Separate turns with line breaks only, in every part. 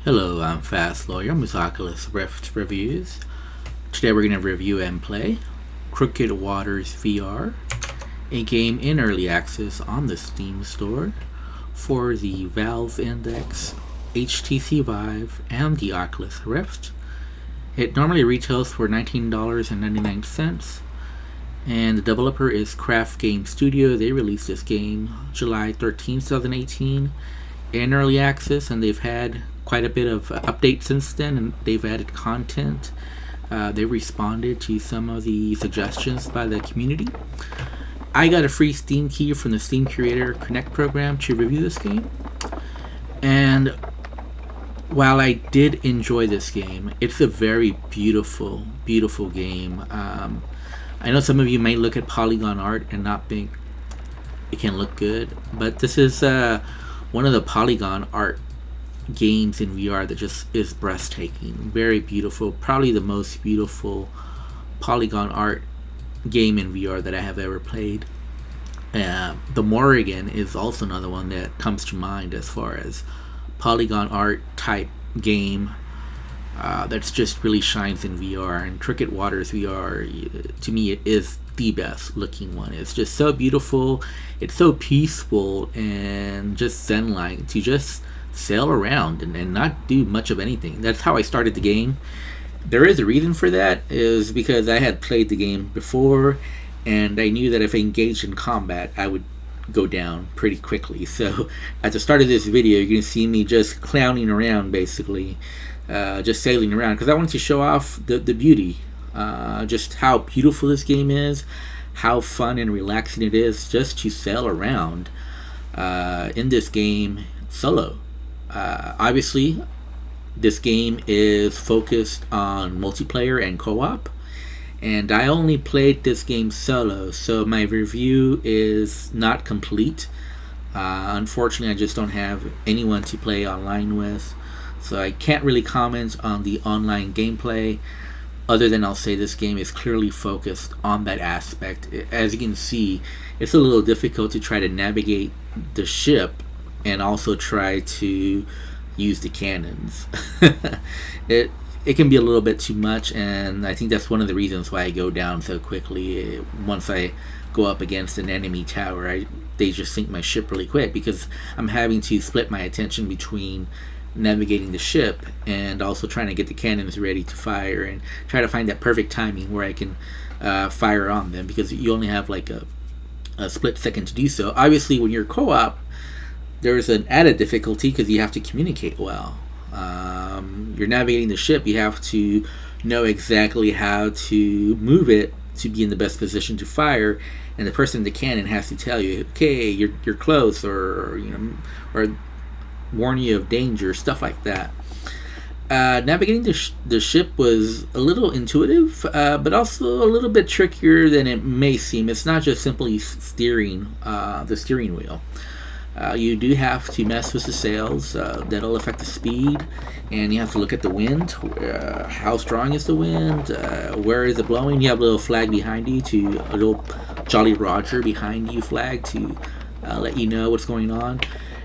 Hello, I'm Fast Lawyer. I'm with Oculus Rift Reviews. Today we're going to review and play Crooked Waters VR, a game in early access on the Steam store for the Valve Index, HTC Vive, and the Oculus Rift. It normally retails for $19.99, and the developer is Craft Game Studio. They released this game July 13, 2018 in early access, and they've had quite a bit of updates since then, and they've added content. They responded to some of the suggestions by the community. I got a free Steam key from the Steam Curator Connect program to review this game, and while I did enjoy this game, it's a very beautiful, beautiful game. I know some of you may look at polygon art and not think it can look good, but this is one of the polygon art games in VR that just is breathtaking. Very beautiful. Probably the most beautiful polygon art game in VR that I have ever played. The Morrigan is also another one that comes to mind as far as polygon art type game that's just really shines in VR. And Crooked Waters VR, to me, it is the best looking one. It's just so beautiful. It's so peaceful and just zen-like to just sail around and not do much of anything. That's how I started the game. There is a reason for that, is because I had played the game before and I knew that if I engaged in combat I would go down pretty quickly. So at the start of this video you can see me just clowning around, basically just sailing around, because I wanted to show off the beauty, just how beautiful this game is, how fun and relaxing it is just to sail around in this game solo. Obviously, this game is focused on multiplayer and co-op, and I only played this game solo, so my review is not complete. Unfortunately, I just don't have anyone to play online with, so I can't really comment on the online gameplay, other than I'll say this game is clearly focused on that aspect. As you can see, it's a little difficult to try to navigate the ship and also try to use the cannons. it can be a little bit too much, and I think that's one of the reasons why I go down so quickly. Once I go up against an enemy tower, they just sink my ship really quick, because I'm having to split my attention between navigating the ship and also trying to get the cannons ready to fire and try to find that perfect timing where I can fire on them, because you only have like a split second to do so. Obviously, when you're co-op, there's an added difficulty because you have to communicate well. You're navigating the ship, you have to know exactly how to move it to be in the best position to fire, and the person in the cannon has to tell you, okay, you're close, or or warn you of danger, stuff like that. Navigating the ship was a little intuitive, but also a little bit trickier than it may seem. It's not just simply steering the steering wheel. You do have to mess with the sails. That'll affect the speed, and you have to look at the wind. How strong is the wind? Where is it blowing? You have a little flag behind you, a little Jolly Roger behind you flag to let you know what's going on.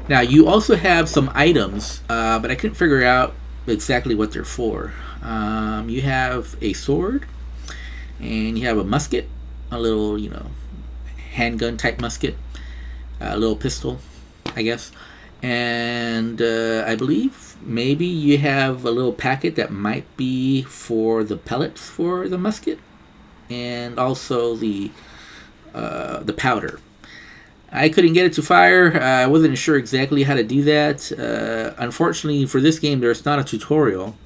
Now, you also have some items, but I couldn't figure out exactly what they're for. You have a sword, and you have a musket, a little, handgun type musket, a little pistol, I guess, and I believe maybe you have a little packet that might be for the pellets for the musket, and also the powder. I couldn't get it to fire. I wasn't sure exactly how to do that. Unfortunately, for this game, there's not a tutorial,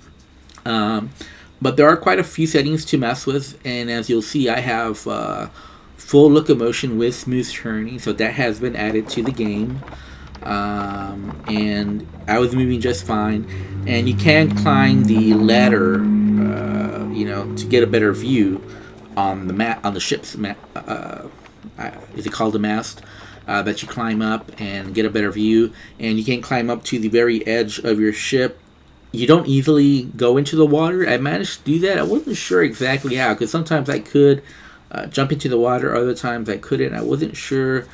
but there are quite a few settings to mess with, and as you'll see, I have full locomotion with smooth turning, so that has been added to the game. And I was moving just fine, and you can climb the ladder, to get a better view on the ship's is it called the mast? That you climb up and get a better view, and you can climb up to the very edge of your ship. You don't easily go into the water. I managed to do that. I wasn't sure exactly how, because sometimes I could jump into the water, other times I couldn't. I wasn't sure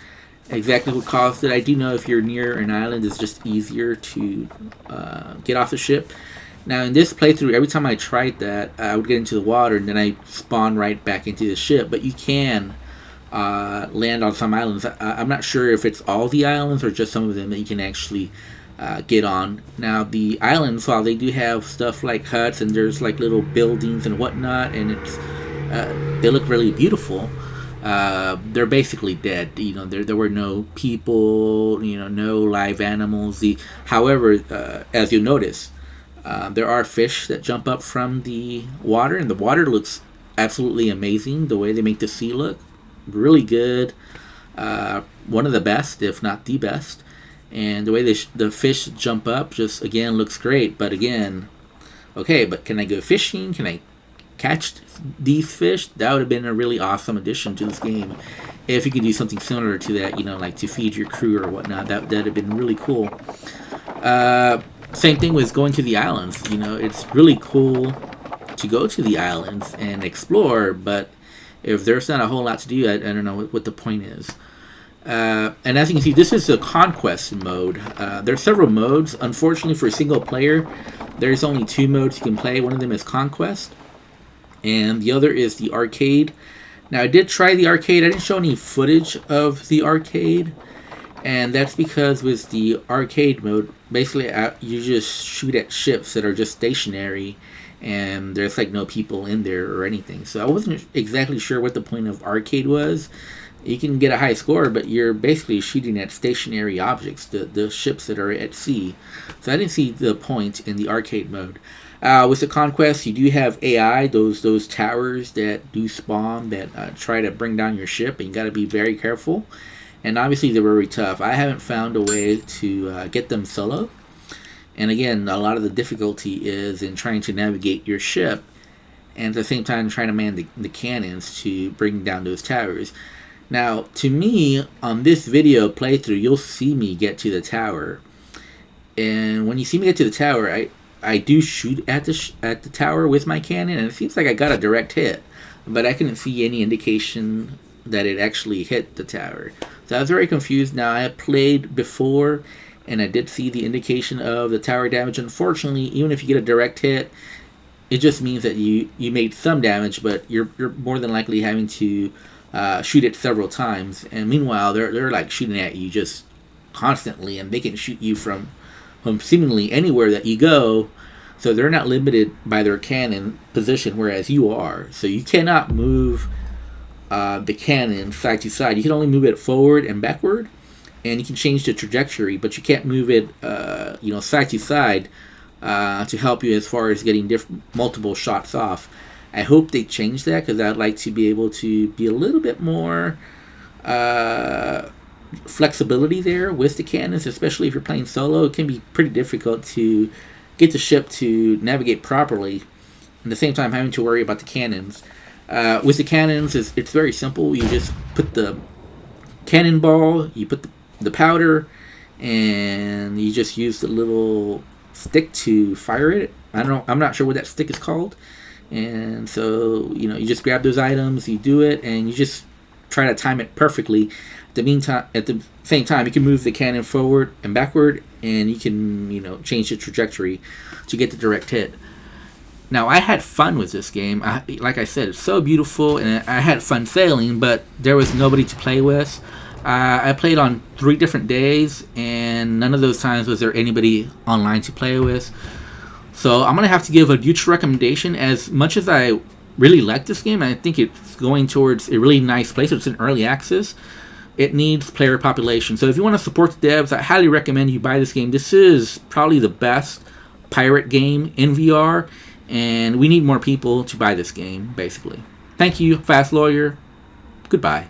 exactly what caused it. I do know if you're near an island, it's just easier to get off the ship. Now, in this playthrough, every time I tried that, I would get into the water and then I spawn right back into the ship. But you can land on some islands. I'm not sure if it's all the islands or just some of them that you can actually get on. Now, the islands, while they do have stuff like huts and there's like little buildings and whatnot, and they look really beautiful. They're basically dead. There were no people. No live animals. However, as you notice, there are fish that jump up from the water, and the water looks absolutely amazing. The way they make the sea look, really good. One of the best, if not the best. And the way the fish jump up just, again, looks great. But again, okay, but can I go fishing? Can I catch these fish? That would have been a really awesome addition to this game. If you could do something similar to that, like to feed your crew or whatnot, that would have been really cool. Same thing with going to the islands. It's really cool to go to the islands and explore, but if there's not a whole lot to do, I don't know what the point is. And as you can see, this is the conquest mode. There are several modes. Unfortunately, for single player, there's only 2 modes you can play. One of them is conquest, and the other is the arcade. Now, I did try the arcade. I didn't show any footage of the arcade, and that's because with the arcade mode, basically you just shoot at ships that are just stationary, and there's like no people in there or anything. So I wasn't exactly sure what the point of arcade was. You can get a high score, but you're basically shooting at stationary objects, the ships that are at sea. So I didn't see the point in the arcade mode. With the conquest, you do have AI, those towers that do spawn that try to bring down your ship, and you got to be very careful. And obviously they're very tough. I haven't found a way to get them solo. And again, a lot of the difficulty is in trying to navigate your ship, and at the same time trying to man the cannons to bring down those towers. Now, to me, on this video playthrough, you'll see me get to the tower. And when you see me get to the tower, I do shoot at the tower with my cannon, and it seems like I got a direct hit. But I couldn't see any indication that it actually hit the tower. So I was very confused. Now, I played before, and I did see the indication of the tower damage. Unfortunately, even if you get a direct hit, it just means that you made some damage, but you're more than likely having to shoot it several times, and meanwhile they're like shooting at you just constantly, and they can shoot you from seemingly anywhere that you go. So they're not limited by their cannon position, whereas you are. So you cannot move the cannon side to side. You can only move it forward and backward, and you can change the trajectory, but you can't move it side to side to help you as far as getting multiple shots off. I hope they change that, because I'd like to be able to be a little bit more flexibility there with the cannons, especially if you're playing solo. It can be pretty difficult to get the ship to navigate properly, at the same time having to worry about the cannons. With the cannons, it's very simple. You just put the cannonball, you put the powder, and you just use the little stick to fire it. I'm not sure what that stick is called. And so, you just grab those items, you do it, and you just try to time it perfectly. At the same time, you can move the cannon forward and backward, and you can, change the trajectory to get the direct hit. Now, I had fun with this game. Like I said, it's so beautiful, and I had fun sailing, but there was nobody to play with. I played on 3 different days, and none of those times was there anybody online to play with. So I'm going to have to give a huge recommendation. As much as I really like this game, I think it's going towards a really nice place. It's in early access. It needs player population. So if you want to support the devs, I highly recommend you buy this game. This is probably the best pirate game in VR, and we need more people to buy this game, basically. Thank you, Fast Lawyer. Goodbye.